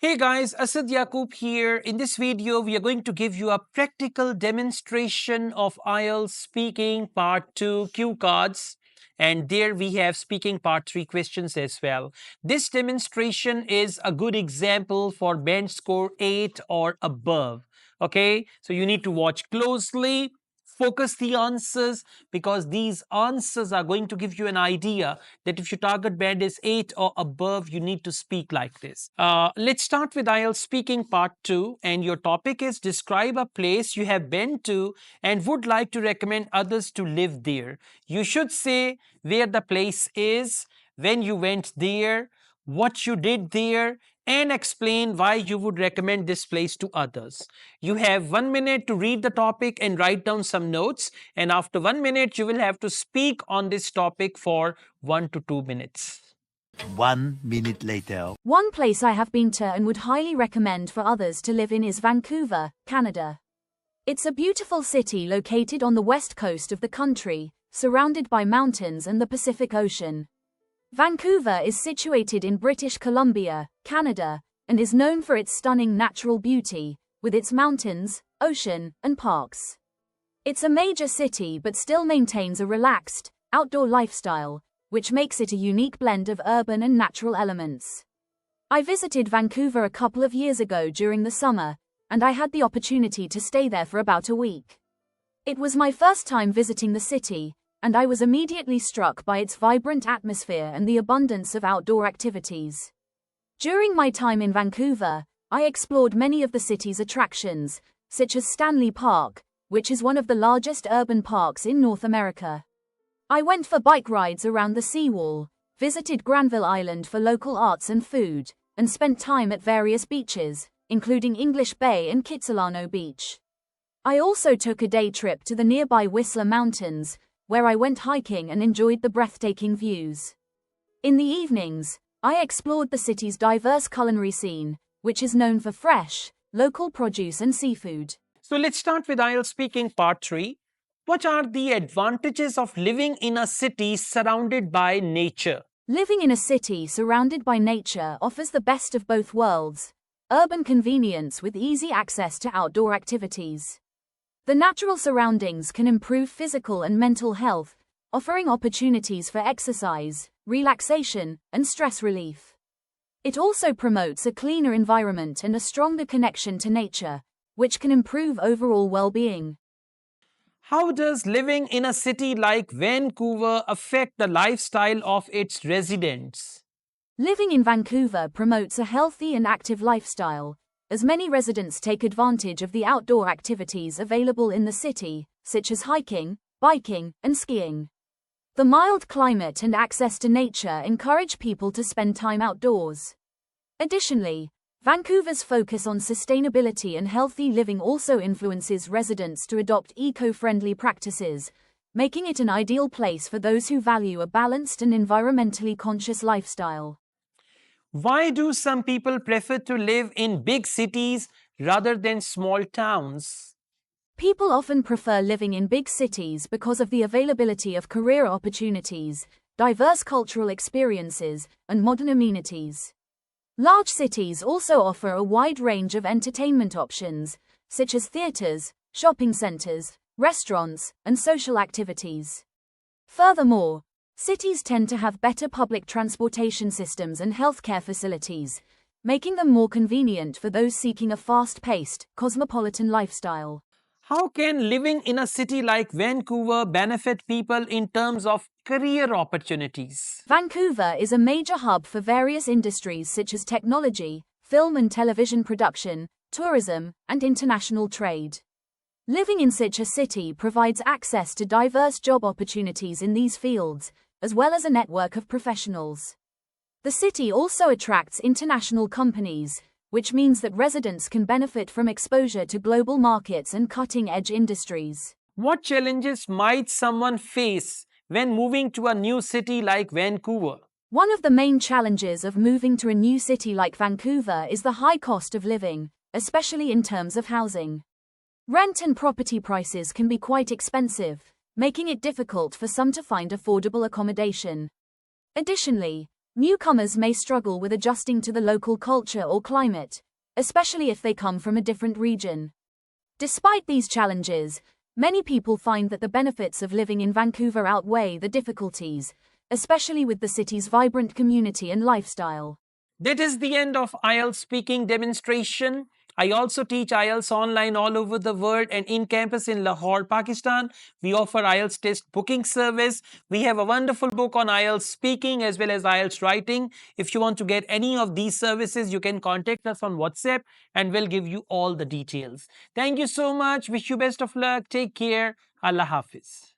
Hey guys, Asad Yaqub here. In this video, we are going to give you a practical demonstration of IELTS Speaking Part 2 cue cards. And there we have Speaking Part 3 questions as well. This demonstration is a good example for band score 8 or above. Okay, so you need to watch closely. Focus the answers because these answers are going to give you an idea that if your target band is 8 or above, you need to speak like this. Let's start with IELTS Speaking Part 2, and your topic is describe a place you have been to and would like to recommend others to live there. You should say where the place is, when you went there, what you did there, and explain why you would recommend this place to others. You have 1 minute to read the topic and write down some notes, and after 1 minute you will have to speak on this topic for 1 to 2 minutes. 1 minute later. One place I have been to and would highly recommend for others to live in is Vancouver, Canada. It's a beautiful city located on the west coast of the country, surrounded by mountains and the Pacific Ocean. Vancouver is situated in British Columbia, Canada, and is known for its stunning natural beauty, with its mountains, ocean, and parks. It's a major city but still maintains a relaxed, outdoor lifestyle, which makes it a unique blend of urban and natural elements. I visited Vancouver a couple of years ago during the summer, and I had the opportunity to stay there for about a week. It was my first time visiting the city, and I was immediately struck by its vibrant atmosphere and the abundance of outdoor activities. During my time in Vancouver, I explored many of the city's attractions, such as Stanley Park, which is one of the largest urban parks in North America. I went for bike rides around the seawall, visited Granville Island for local arts and food, and spent time at various beaches, including English Bay and Kitsilano Beach. I also took a day trip to the nearby Whistler Mountains, where I went hiking and enjoyed the breathtaking views. In the evenings, I explored the city's diverse culinary scene, which is known for fresh, local produce and seafood. So let's start with IELTS Speaking Part 3. What are the advantages of living in a city surrounded by nature? Living in a city surrounded by nature offers the best of both worlds: urban convenience with easy access to outdoor activities. The natural surroundings can improve physical and mental health, offering opportunities for exercise, relaxation, and stress relief. It also promotes a cleaner environment and a stronger connection to nature, which can improve overall well-being. How does living in a city like Vancouver affect the lifestyle of its residents? Living in Vancouver promotes a healthy and active lifestyle, as many residents take advantage of the outdoor activities available in the city, such as hiking, biking, and skiing. The mild climate and access to nature encourage people to spend time outdoors. Additionally, Vancouver's focus on sustainability and healthy living also influences residents to adopt eco-friendly practices, making it an ideal place for those who value a balanced and environmentally conscious lifestyle. Why do some people prefer to live in big cities rather than small towns? People often prefer living in big cities because of the availability of career opportunities, diverse cultural experiences, and modern amenities. Large cities also offer a wide range of entertainment options, such as theaters, shopping centers, restaurants, and social activities. Furthermore, cities tend to have better public transportation systems and healthcare facilities, making them more convenient for those seeking a fast-paced, cosmopolitan lifestyle. How can living in a city like Vancouver benefit people in terms of career opportunities? Vancouver is a major hub for various industries such as technology, film and television production, tourism, and international trade. Living in such a city provides access to diverse job opportunities in these fields, as well as a network of professionals. The city also attracts international companies, which means that residents can benefit from exposure to global markets and cutting-edge industries. What challenges might someone face when moving to a new city like Vancouver? One of the main challenges of moving to a new city like Vancouver is the high cost of living, especially in terms of housing. Rent and property prices can be quite expensive, making it difficult for some to find affordable accommodation. Additionally, Newcomers may struggle with adjusting to the local culture or climate, especially if they come from a different region. Despite these challenges, many people find that the benefits of living in Vancouver outweigh the difficulties, especially with the city's vibrant community and lifestyle. That is the end of IELTS speaking demonstration. I also teach IELTS online all over the world and in campus in Lahore, Pakistan. We offer IELTS test booking service. We have a wonderful book on IELTS speaking as well as IELTS writing. If you want to get any of these services, you can contact us on WhatsApp and we'll give you all the details. Thank you so much. Wish you best of luck. Take care. Allah Hafiz.